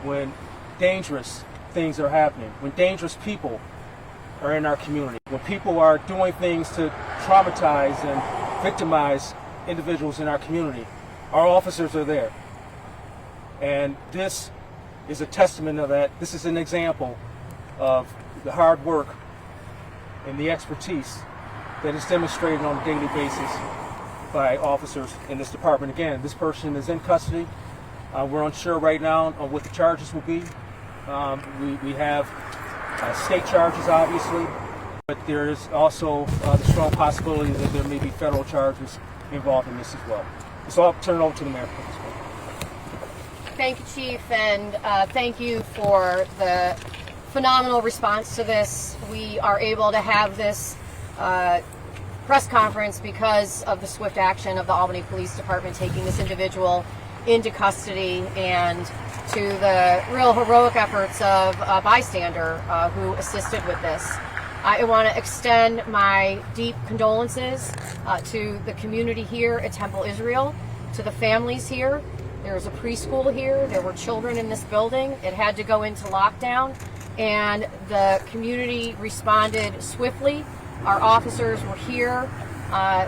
when dangerous things are happening, when dangerous people are in our community, when people are doing things to traumatize and victimize individuals in our community. Our officers are there. And this is a testament of that. This is an example of the hard work and the expertise that is demonstrated on a daily basis by officers in this department. Again, this person is in custody. We're unsure right now on what the charges will be. We have state charges, obviously, but there is also the strong possibility that there may be federal charges involved in this as well. So I'll turn it over to the mayor for this one. Thank you, Chief, and thank you for the phenomenal response to this. We are able to have this press conference because of the swift action of the Albany Police Department taking this individual into custody, and to the real heroic efforts of a bystander who assisted with this. I want to extend my deep condolences to the community here at Temple Israel, to the families here. There is a preschool here. There were children in this building. It had to go into lockdown, and the community responded swiftly. Our officers were here,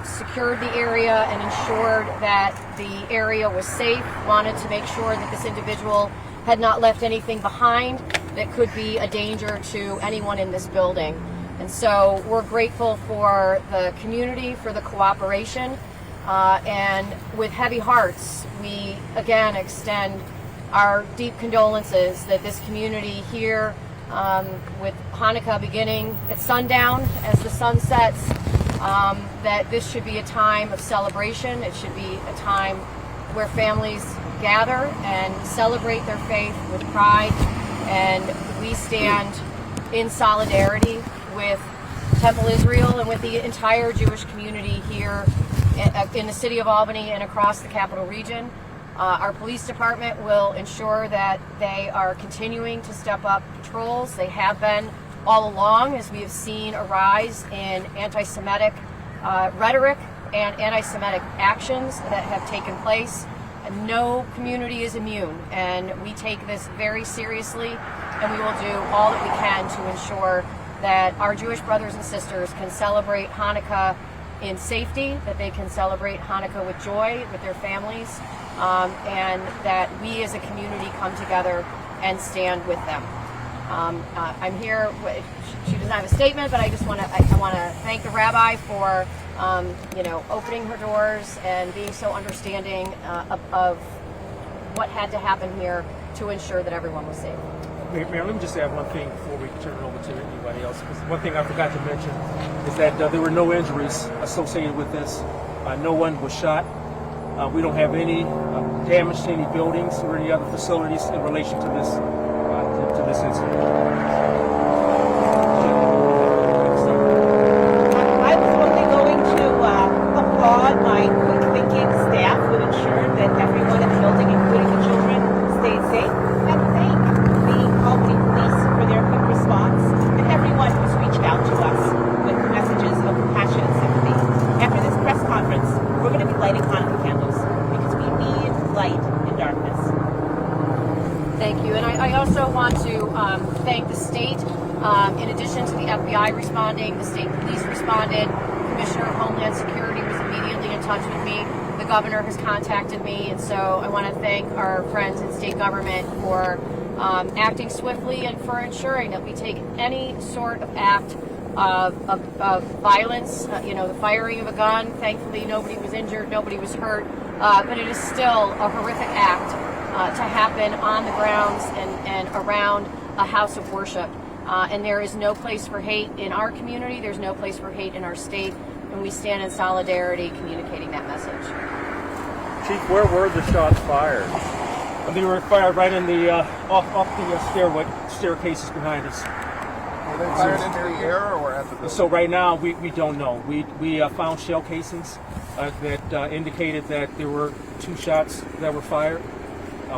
secured the area, and ensured that the area was safe, wanted to make sure that this individual had not left anything behind that could be a danger to anyone in this building. And so we're grateful for the community, for the cooperation, and with heavy hearts, we again extend our deep condolences that this community here, with Hanukkah beginning at sundown as the sun sets, that this should be a time of celebration. It should be a time where families gather and celebrate their faith with pride, and we stand in solidarity with Temple Israel and with the entire Jewish community here in the city of Albany and across the capital region. Our police department will ensure that they are continuing to step up patrols. They have been all along, as we have seen a rise in anti-Semitic rhetoric and anti-Semitic actions that have taken place. And no community is immune, and we take this very seriously, and we will do all that we can to ensure that our Jewish brothers and sisters can celebrate Hanukkah in safety, that they can celebrate Hanukkah with joy with their families, and that we as a community come together and stand with them. I'm here. She doesn't have a statement, but I just want to thank the rabbi for opening her doors and being so understanding of what had to happen here to ensure that everyone was safe. Mayor, let me just add one thing before we turn it over to anybody else. Because one thing I forgot to mention is that there were no injuries associated with this. No one was shot. We don't have any damage to any buildings or any other facilities in relation to this incident. I was only going to applaud my quick-thinking staff who ensured that everyone in the building, including the children, stayed safe, and thank the Albany Police for their quick response, and everyone who's reached out to us with messages of compassion and sympathy. After this press conference, we're going to be lighting Hanukkah candles because we need light in darkness. Thank you. And I also want to thank the state. In addition to the FBI responding, the state police responded. Commissioner of Homeland Security was immediately in touch with me. The governor has contacted me. And so I want to thank our friends in state government for acting swiftly and for ensuring that we take any sort of act of violence, the firing of a gun. Thankfully, nobody was injured, nobody was hurt, but it is still a horrific act to happen on the grounds and around a house of worship. And there is no place for hate in our community, there's no place for hate in our state, and we stand in solidarity communicating that message. Chief, where were the shots fired? They were fired right in the off the staircases behind us. Were they fired into the air or at the building? So right now we don't know. We found shell casings that indicated that there were 2 shots that were fired.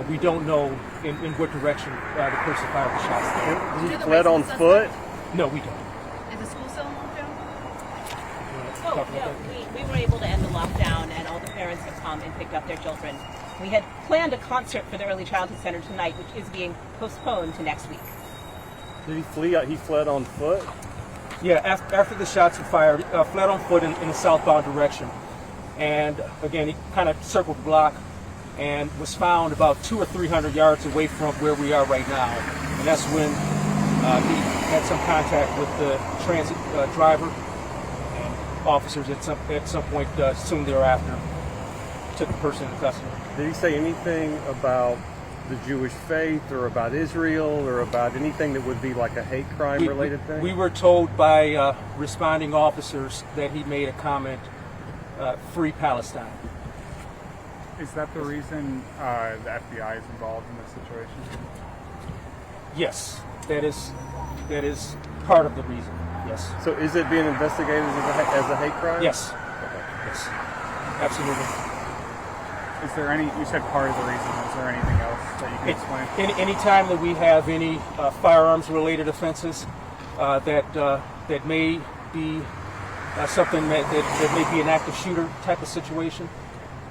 We don't know in what direction the person fired the shots. Was he fled on foot? No, we don't. Is the school still in lockdown? Oh, no, we were able to end the lockdown, and all the parents have come and picked up their children. We had planned a concert for the Early Childhood Center tonight, which is being postponed to next week. Did he flee? He fled on foot? Yeah, after the shots were fired, he fled on foot in the southbound direction. And again, he kind of circled the block and was found about 200 or 300 yards away from where we are right now. And that's when he had some contact with the transit driver, and officers at some point soon thereafter took the person into custody. Did he say anything about the Jewish faith or about Israel or about anything that would be like a hate crime related thing? We were told by responding officers that he made a comment, free Palestine. Is that the reason the FBI is involved in this situation? Yes, that is part of the reason. Yes. So is it being investigated as a hate crime? Yes. Yes. Absolutely. Is there any? You said part of the reason. Is there anything else that you can explain? Any time that we have any firearms-related offenses that may be something that may be an active shooter type of situation,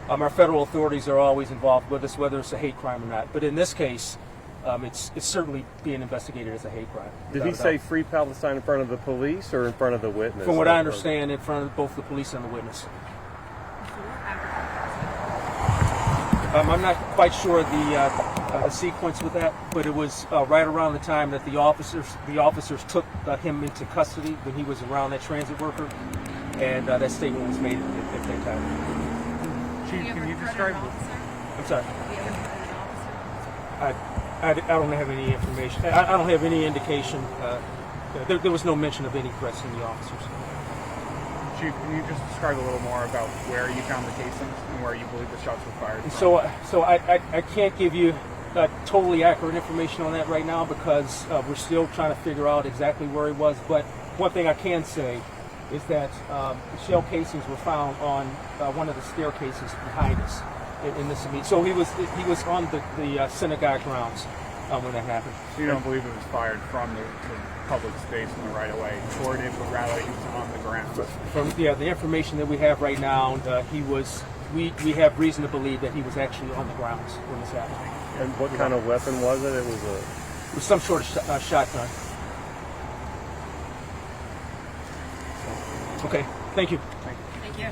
our federal authorities are always involved with us, whether it's a hate crime or not. But in this case, it's certainly being investigated as a hate crime. Did he say free Palestine in front of the police or in front of the witness? From what I understand, in front of both the police and the witness. I'm not quite sure the sequence with that, but it was right around the time that the officers took him into custody when he was around that transit worker, and that statement was made at that time. Chief, can you describe? I'm sorry. I don't have any information. I don't have any indication. There was no mention of any threats from the officers. Chief, can you just describe a little more about where you found the casings and where you believe the shots were fired from? So I can't give you totally accurate information on that right now because we're still trying to figure out exactly where he was. But one thing I can say is that the shell casings were found on one of the staircases behind us in this meeting. So he was on the synagogue grounds when that happened. So you don't believe it was fired from the public space in the right of way, or did, but rather he was on the ground? From the information that we have right now, we have reason to believe that he was actually on the grounds when this happened. And what kind of weapon was it? It was some sort of shotgun. Okay, thank you. Thank you. Thank you.